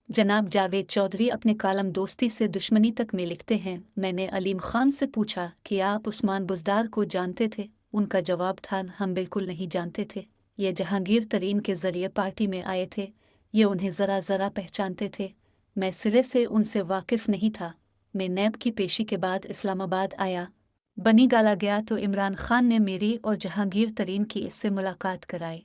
जनाब जावेद चौधरी अपने कालम दोस्ती से दुश्मनी तक में लिखते हैं, मैंने अलीम खान से पूछा कि आप उस्मान बुज़दार को जानते थे। उनका जवाब था, हम बिल्कुल नहीं जानते थे। ये जहांगीर तरीन के ज़रिए पार्टी में आए थे। ये उन्हें ज़रा ज़रा पहचानते थे। मैं सिरे से उनसे वाकिफ़ नहीं था। मैं नैब की पेशी के बाद इस्लामाबाद आया। बनी गाला गया तो इमरान खान ने मेरी और जहांगीर तरीन की इससे मुलाकात कराई।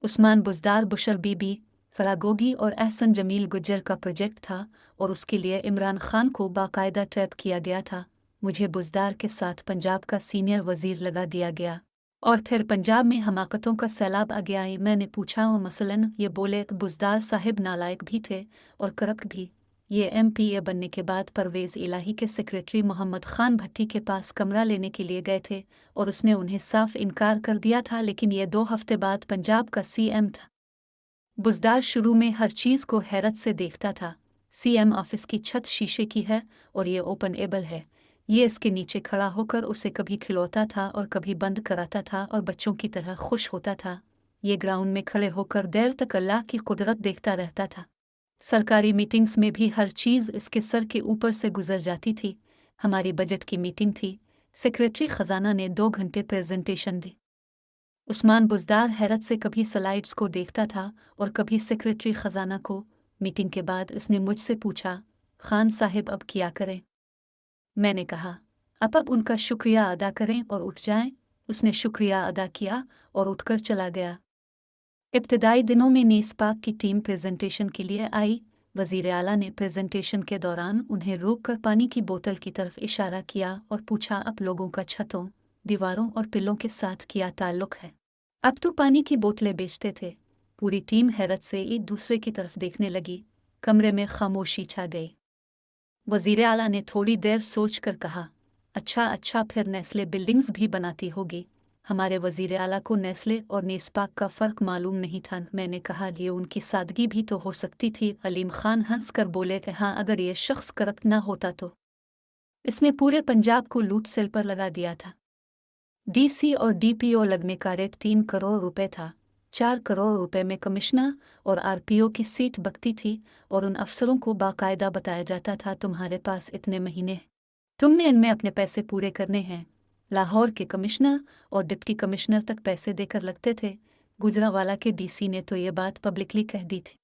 उस्मान बुज़दार बुशर बीबी, फरागोगी और एहसन जमील गुज्जर का प्रोजेक्ट था और उसके लिए इमरान खान को बाकायदा ट्रैप किया गया था। मुझे बुज़दार के साथ पंजाब का सीनियर वज़ीर लगा दिया गया और फिर पंजाब में हमाकतों का सैलाब आ गया। मैंने पूछा मसलन ये बोले बुज़दार साहिब नालायक भी थे और करप्ट भी। ये MPA बनने के बाद परवेज़ इलाही के सेक्रेटरी मोहम्मद ख़ान भट्टी के पास कमरा लेने के लिए गए थे और उसने उन्हें साफ इनकार कर दिया था, लेकिन ये 2 हफ्ते बाद पंजाब का CM था। बुज़दार शुरू में हर चीज़ को हैरत से देखता था। CM ऑफिस की छत शीशे की है और ये ओपन एबल है। ये इसके नीचे खड़ा होकर उसे कभी खिलौता था और कभी बंद कराता था और बच्चों की तरह खुश होता था। ये ग्राउंड में खड़े होकर देर तक अल्लाह की कुदरत देखता रहता था। सरकारी मीटिंग्स में भी हर चीज़ इसके सर के ऊपर से गुजर जाती थी। हमारी बजट की मीटिंग थी। सेक्रेटरी ख़जाना ने 2 घंटे प्रेजेंटेशन दी। उस्मान बुज़दार हैरत से कभी स्लाइड्स को देखता था और कभी सेक्रेटरी ख़जाना को। मीटिंग के बाद इसने मुझसे पूछा, खान साहिब अब क्या करें? मैंने कहा, अब उनका शुक्रिया अदा करें और उठ जाएं। उसने शुक्रिया अदा किया और उठकर चला गया। इब्तदाई दिनों में नेस्पाक की टीम प्रेजेंटेशन के लिए आई। वज़ीर आला ने प्रेजेंटेशन के दौरान उन्हें रोककर पानी की बोतल की तरफ इशारा किया और पूछा, आप लोगों का छतों, दीवारों और पिल्लों के साथ क्या ताल्लुक़ है? अब तो पानी की बोतलें बेचते थे। पूरी टीम हैरत से एक दूसरे की तरफ देखने लगी। कमरे में खामोशी छा गई। वज़ीर आला ने थोड़ी देर सोचकर कहा, अच्छा फिर नेस्ले बिल्डिंग्स भी बनाती होगी। हमारे वज़ीर आला को नेस्ले और नेस्पाक का फ़र्क मालूम नहीं था। मैंने कहा, ये उनकी सादगी भी तो हो सकती थी। अलीम खान हंस कर बोले कि हाँ, अगर ये शख्स करप्ट ना होता तो इसने पूरे पंजाब को लूट सेल पर लगा दिया था। DC और DPO लगने का रेट 3 करोड़ रुपए था। 4 करोड़ रुपए में कमिश्नर और RPO की सीट बकती थी और उन अफसरों को बाकायदा बताया जाता था, तुम्हारे पास इतने महीने, तुमने इनमें अपने पैसे पूरे करने हैं। लाहौर के कमिश्नर और डिप्टी कमिश्नर तक पैसे देकर लगते थे। गुजरांवाला के DC ने तो ये बात पब्लिकली कह दी थी।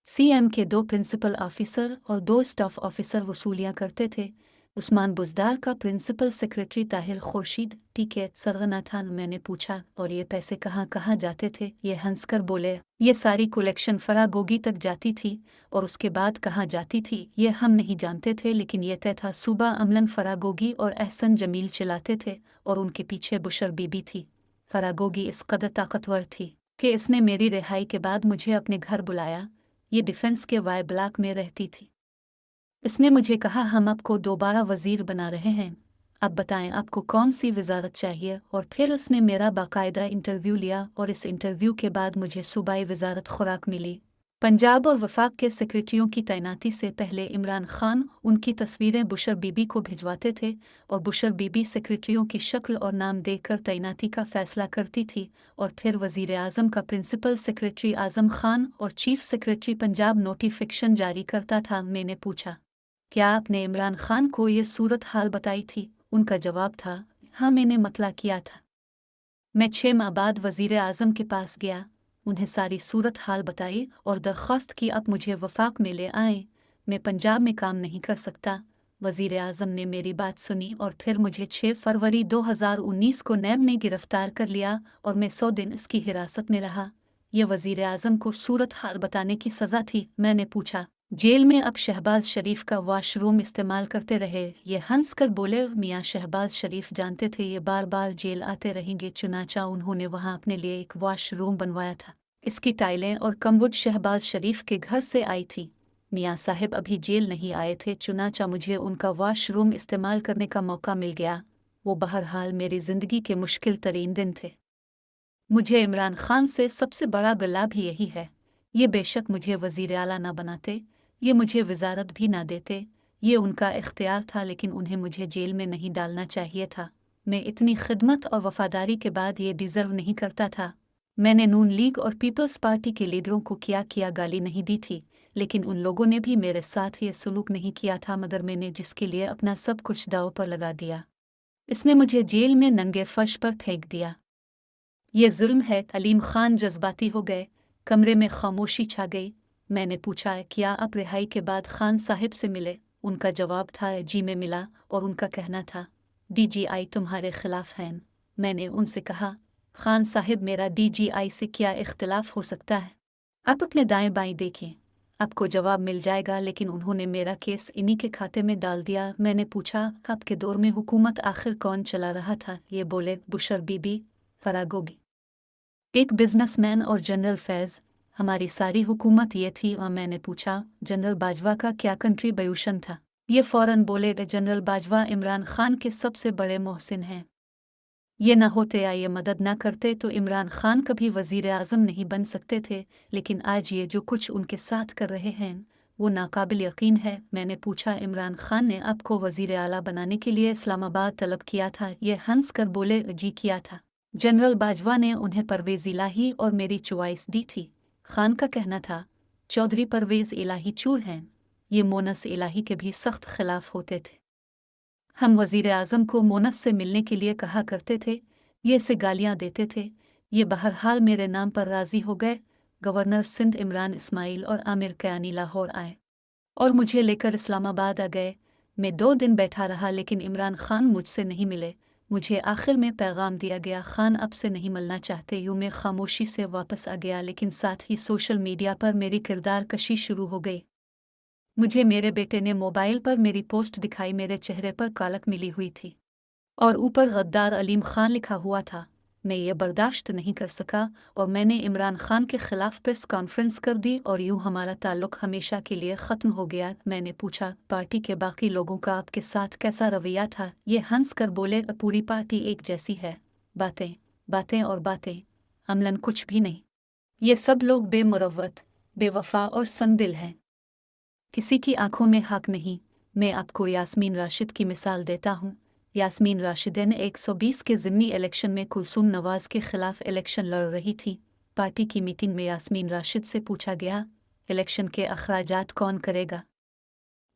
CM के 2 प्रिंसिपल ऑफिसर और 2 स्टाफ ऑफिसर वसूलियाँ करते थे। उस्मान बुज़दार का principal secretary Tahir Khurshid ticket सरगना था। मैंने पूछा, और ये पैसे कहाँ कहाँ जाते थे? ये हंसकर बोले, ये सारी कलेक्शन फरागोगी तक जाती थी और उसके बाद कहाँ जाती थी ये हम नहीं जानते थे, लेकिन यह तय था सूबा अमलन फरागोगी और एहसन जमील चलाते थे और उनके पीछे बुशर बीबी थी। फरागोगी इस कदर ताकतवर थी कि इसने मेरी रिहाई के बाद मुझे अपने घर बुलाया। ये डिफेंस के वाई ब्लॉक में रहती थी। इसने मुझे कहा, हम आपको दोबारा वज़ीर बना रहे हैं, अब बताएं आपको कौन सी वजारत चाहिए? और फिर उसने मेरा बाकायदा इंटरव्यू लिया और इस इंटरव्यू के बाद मुझे सूबाई वजारत खुराक मिली। पंजाब और वफाक के सेक्रेटरियों की तैनाती से पहले इमरान खान उनकी तस्वीरें बुशर बीबी को भिजवाते थे और बुशर बीबी सेक्रेटरियों की शक्ल और नाम देखकर तैनाती का फैसला करती थी और फिर वज़ीर आज़म का प्रिंसिपल सेक्रेटरी आज़म खान और चीफ सेक्रेटरी पंजाब नोटिफिकेशन जारी करता था। मैंने पूछा, क्या आपने इमरान खान को ये सूरत हाल बताई थी? उनका जवाब था, हाँ, मैंने मतला किया था। मैं 6 माह बाद वज़ीर आज़म के पास गया, उन्हें सारी सूरत हाल बताई और दरख्वास्त की अब मुझे वफाक में ले आए। मैं पंजाब में काम नहीं कर सकता। वज़ीर आज़म ने मेरी बात सुनी और फिर मुझे 6 फरवरी 2019 को नैब ने गिरफ्तार कर लिया और मैं 100 दिन इसकी हिरासत में रहा। यह वज़ीर आज़म को सूरत हाल बताने की सज़ा थी। मैंने पूछा, जेल में अब शहबाज शरीफ का वॉशरूम इस्तेमाल करते रहे? ये हंस कर बोले, मियाँ शहबाज शरीफ जानते थे ये बार बार जेल आते रहेंगे, चुनाचा उन्होंने वहाँ अपने लिए एक वॉशरूम बनवाया था। इसकी टाइलें और कमवुड शहबाज शरीफ के घर से आई थी। मियाँ साहिब अभी जेल नहीं आए थे, चुनाचा मुझे उनका वॉशरूम इस्तेमाल करने का मौका मिल गया। वो बहरहाल मेरी ज़िंदगी के मुश्किल तरीन दिन थे। मुझे इमरान खान से सबसे बड़ा गिला भी यही है। ये बेशक मुझे वज़ीर आला ना बनाते, ये मुझे वजारत भी ना देते, ये उनका इख्तियार था, लेकिन उन्हें मुझे जेल में नहीं डालना चाहिए था। मैं इतनी खिदमत और वफादारी के बाद ये डिज़र्व नहीं करता था। मैंने नून लीग और पीपल्स पार्टी के लीडरों को किया गाली नहीं दी थी, लेकिन उन लोगों ने भी मेरे साथ ये सलूक नहीं किया था, मगर मैंने जिसके लिए अपना सब कुछ दांव पर लगा दिया, इसने मुझे जेल में नंगे फर्श पर फेंक दिया। ये जुल्म है। अलीम खान जज्बाती हो गए। कमरे में खामोशी छा गई। मैंने पूछा, क्या आप रिहाई के बाद खान साहिब से मिले? उनका जवाब था, जी मैं मिला और उनका कहना था, DGI तुम्हारे खिलाफ हैं। मैंने उनसे कहा, खान साहिब मेरा DGI से क्या इख्तिलाफ हो सकता है? आप अपने दाएं बाएं देखें, आपको जवाब मिल जाएगा। लेकिन उन्होंने मेरा केस इन्हीं के खाते में डाल दिया। मैंने पूछा, आपके दौर में हुकूमत आखिर कौन चला रहा था? ये बोले, बुशर बीबी, फरागोगी, एक बिजनेसमैन और जनरल फैज़। हमारी सारी हुकूमत ये थी। और मैंने पूछा, जनरल बाजवा का क्या कंट्रीब्यूशन था? ये फ़ौरन बोले, जनरल बाजवा इमरान खान के सबसे बड़े मोहसिन हैं। ये न होते या ये मदद न करते तो इमरान खान कभी वज़ीर आज़म नहीं बन सकते थे। लेकिन आज ये जो कुछ उनके साथ कर रहे हैं वो नाकाबिल यकीन है। मैंने पूछा, इमरान खान ने आपको वज़ीर आला बनाने के लिए इस्लामाबाद तलब किया था? ये हंस कर बोले, जी किया था। जनरल बाजवा ने उन्हें परवेज़ इलाही और मेरी चॉइस दी थी। खान का कहना था, चौधरी परवेज़ इलाही चूर हैं। ये मोनस इलाही के भी सख्त खिलाफ होते थे। हम वज़ीर आज़म को मोनस से मिलने के लिए कहा करते थे, ये से गालियाँ देते थे। ये बहरहाल मेरे नाम पर राज़ी हो गए। गवर्नर सिंध इमरान इस्माइल और आमिर कयानी लाहौर आए और मुझे लेकर इस्लामाबाद आ गए। मैं 2 दिन बैठा रहा, लेकिन इमरान खान मुझसे नहीं मिले। मुझे आखिर में पैगाम दिया गया, खान अब से नहीं मिलना चाहते। यूँ मैं खामोशी से वापस आ गया, लेकिन साथ ही सोशल मीडिया पर मेरी किरदार कशी शुरू हो गई। मुझे मेरे बेटे ने मोबाइल पर मेरी पोस्ट दिखाई। मेरे चेहरे पर कालक मिली हुई थी और ऊपर गद्दार अलीम खान लिखा हुआ था। मैं ये बर्दाश्त नहीं कर सका और मैंने इमरान खान के खिलाफ प्रेस कॉन्फ्रेंस कर दी और यूँ हमारा ताल्लुक हमेशा के लिए ख़त्म हो गया। मैंने पूछा, पार्टी के बाकी लोगों का आपके साथ कैसा रवैया था? ये हंस कर बोले, पूरी पार्टी एक जैसी है। बातें बातें और बातें, अमलन कुछ भी नहीं। ये सब लोग बेमुरव्वत, बेवफा और संदिल हैं। किसी की आंखों में हक नहीं। मैं आपको यास्मीन राशिद की मिसाल देता हूँ। यास्मीन राशिदन 120 के ज़िमनी इलेक्शन में कुलसूम नवाज़ के खिलाफ इलेक्शन लड़ रही थी। पार्टी की मीटिंग में यास्मीन राशिद से पूछा गया, इलेक्शन के अखराजात कौन करेगा?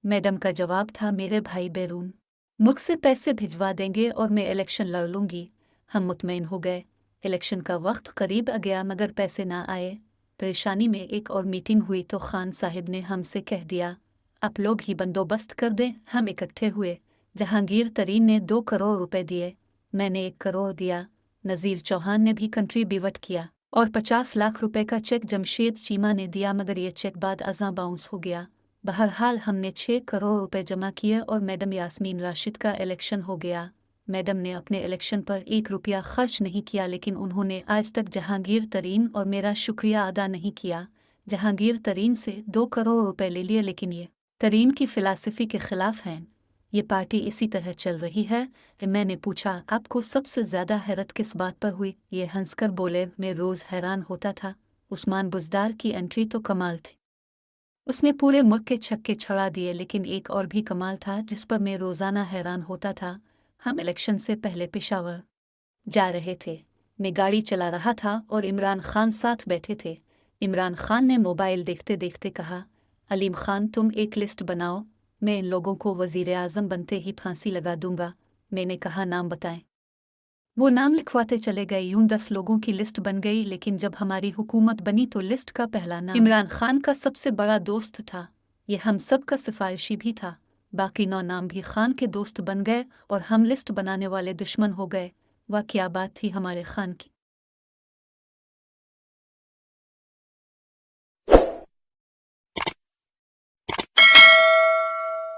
मैडम का जवाब था, मेरे भाई बैरून मुझसे पैसे भिजवा देंगे और मैं इलेक्शन लड़ लूँगी। हम मुतमईन हो गए। इलेक्शन का वक्त करीब आ गया, मगर पैसे ना आए। परेशानी में एक और मीटिंग हुई तो खान साहिब ने हमसे कह दिया, आप लोग ही बंदोबस्त कर दें। हम इकट्ठे हुए। जहांगीर तरीन ने 2 करोड़ रुपए दिए। मैंने 1 करोड़ दिया। नज़ीर चौहान ने भी कंट्रीब्यूट किया और 50 लाख रुपए का चेक जमशेद चीमा ने दिया, मगर ये चेक बाद अज़ां बाउंस हो गया। बहरहाल हमने 6 करोड़ रुपए जमा किए और मैडम यास्मीन राशिद का इलेक्शन हो गया। मैडम ने अपने इलेक्शन पर 1 रुपया खर्च नहीं किया, लेकिन उन्होंने आज तक जहांगीर तरीन और मेरा शुक्रिया अदा नहीं किया। जहांगीर तरीन से 2 करोड़ रुपए ले लिए, लेकिन ये तरीन की फ़िलासफ़ी के ख़िलाफ़ हैं। ये पार्टी इसी तरह चल रही है। मैंने पूछा, आपको सबसे ज़्यादा हैरत किस बात पर हुई? ये हंसकर बोले, मैं रोज़ हैरान होता था। उस्मान बुज़दार की एंट्री तो कमाल थी। उसने पूरे मुल्क के छक्के छुड़ा दिए, लेकिन एक और भी कमाल था जिस पर मैं रोज़ाना हैरान होता था। हम इलेक्शन से पहले पेशावर जा रहे थे। मैं गाड़ी चला रहा था और इमरान खान साथ बैठे थे। इमरान खान ने मोबाइल देखते देखते कहा, अलीम खान तुम एक लिस्ट बनाओ, मैं इन लोगों को वज़ीर आज़म बनते ही फांसी लगा दूंगा। मैंने कहा, नाम बताएं। वो नाम लिखवाते चले गए। यूं 10 लोगों की लिस्ट बन गई, लेकिन जब हमारी हुकूमत बनी तो लिस्ट का पहला नाम इमरान खान का सबसे बड़ा दोस्त था। ये हम सब का सिफारिशी भी था। बाकी 9 नाम भी खान के दोस्त बन गए और हम लिस्ट बनाने वाले दुश्मन हो गए। वह क्या बात थी हमारे खान की।